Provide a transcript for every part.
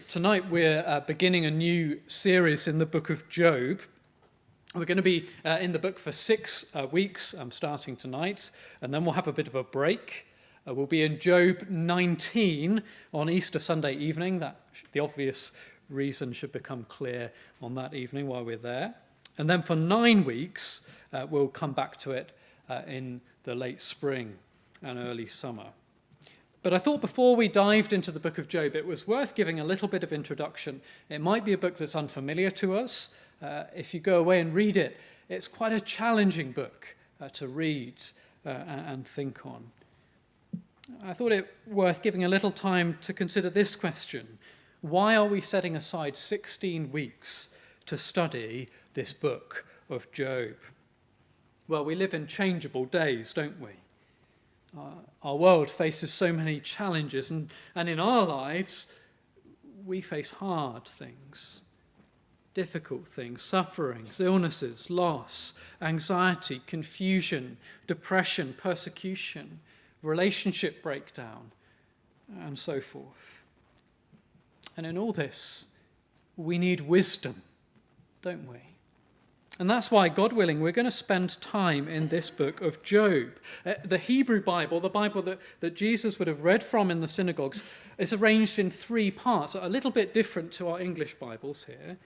Tonight we're beginning a new series in the book of Job. We're going to be in the book for 6 weeks, starting tonight, and then we'll have a bit of a break. We'll be in Job 19 on Easter Sunday evening. The obvious reason should become clear on that evening while we're there. And then for 9 weeks, we'll come back to it in the late spring and early summer. But I thought before we dived into the book of Job, it was worth giving a little bit of introduction. It might be a book that's unfamiliar to us. If you go away and read it, it's quite a challenging book to read and think on. I thought it worth giving a little time to consider this question. Why are we setting aside 16 weeks to study this book of Job? Well, we live in changeable days, don't we? Our world faces so many challenges, and in our lives, we face hard things, difficult things, sufferings, illnesses, loss, anxiety, confusion, depression, persecution, relationship breakdown, and so forth. And in all this, we need wisdom, don't we? And that's why, God willing, we're going to spend time in this book of Job. The Hebrew Bible, the Bible that Jesus would have read from in the synagogues, is arranged in 3 parts, a little bit different to our English Bibles here.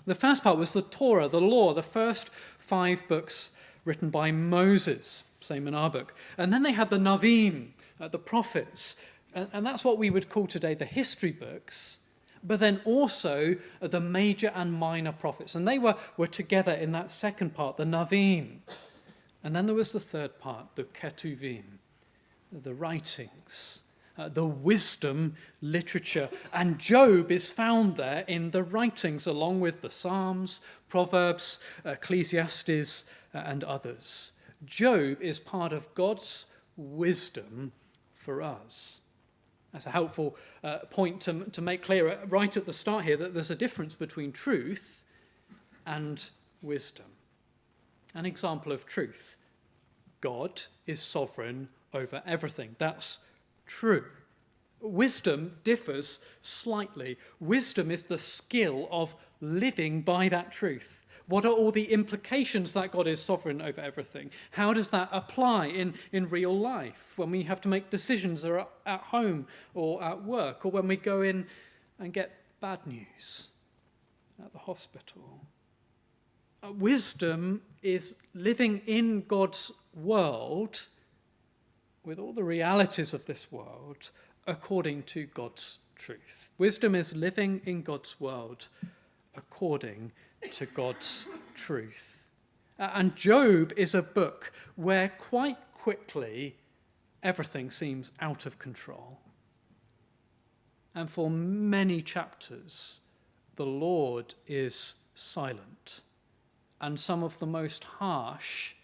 The first part was the Torah, the law, the first 5 books written by Moses, same in our book. And then they had the Navim, the prophets, and that's what we would call today the history books, but then also the major and minor prophets. And they were together in that second part, the Navim. And then there was the third part, the Ketuvim, the writings, the wisdom literature. And Job is found there in the writings, along with the Psalms, Proverbs, Ecclesiastes, and others. Job is part of God's wisdom for us. That's a helpful point to make clear right at the start here, that there's a difference between truth and wisdom. An example of truth. God is sovereign over everything. That's true. Wisdom differs slightly. Wisdom is the skill of living by that truth. What are all the implications that God is sovereign over everything? How does that apply in real life when we have to make decisions or at home or at work, or when we go in and get bad news at the hospital? Wisdom is living in God's world with all the realities of this world according to God's truth. Wisdom is living in God's world according to God's truth. And Job is a book where quite quickly everything seems out of control. And for many chapters, the Lord is silent, and some of the most harsh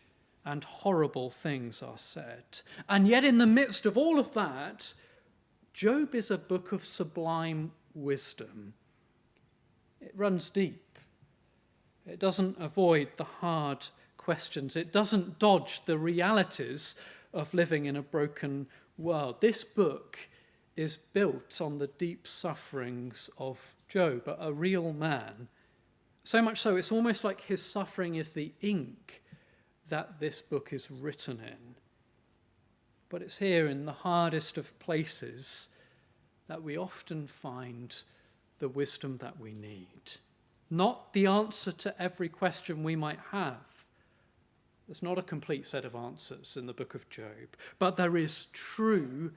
and horrible things are said. And yet in the midst of all of that, Job is a book of sublime wisdom. It runs deep. It doesn't avoid the hard questions. It doesn't dodge the realities of living in a broken world. This book is built on the deep sufferings of Job, a real man. So much so, it's almost like his suffering is the ink that this book is written in. But it's here in the hardest of places that we often find the wisdom that we need. Not the answer to every question we might have. There's not a complete set of answers in the book of Job, but there is true,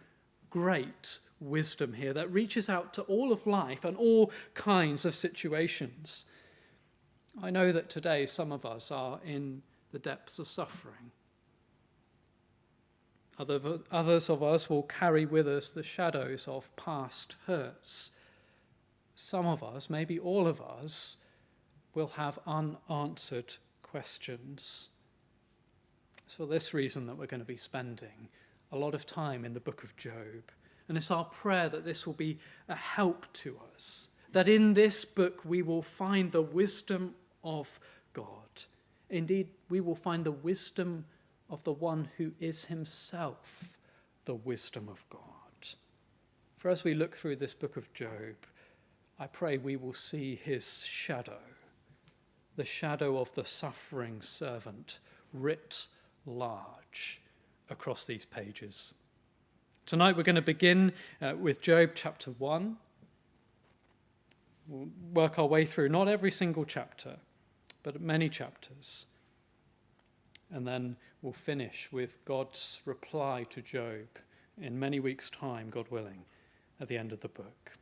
great wisdom here that reaches out to all of life and all kinds of situations. I know that today some of us are in the depths of suffering. Others of us will carry with us the shadows of past hurts. Some of us, maybe all of us, will have unanswered questions. It's for this reason that we're going to be spending a lot of time in the book of Job. And it's our prayer that this will be a help to us, that in this book we will find the wisdom of God. Indeed, we will find the wisdom of the one who is himself the wisdom of God. For as we look through this book of Job, I pray we will see his shadow, the shadow of the suffering servant, writ large across these pages. Tonight we're going to begin with Job chapter 1. We'll work our way through not every single chapter, but many chapters. And then we'll finish with God's reply to Job in many weeks' time, God willing, at the end of the book.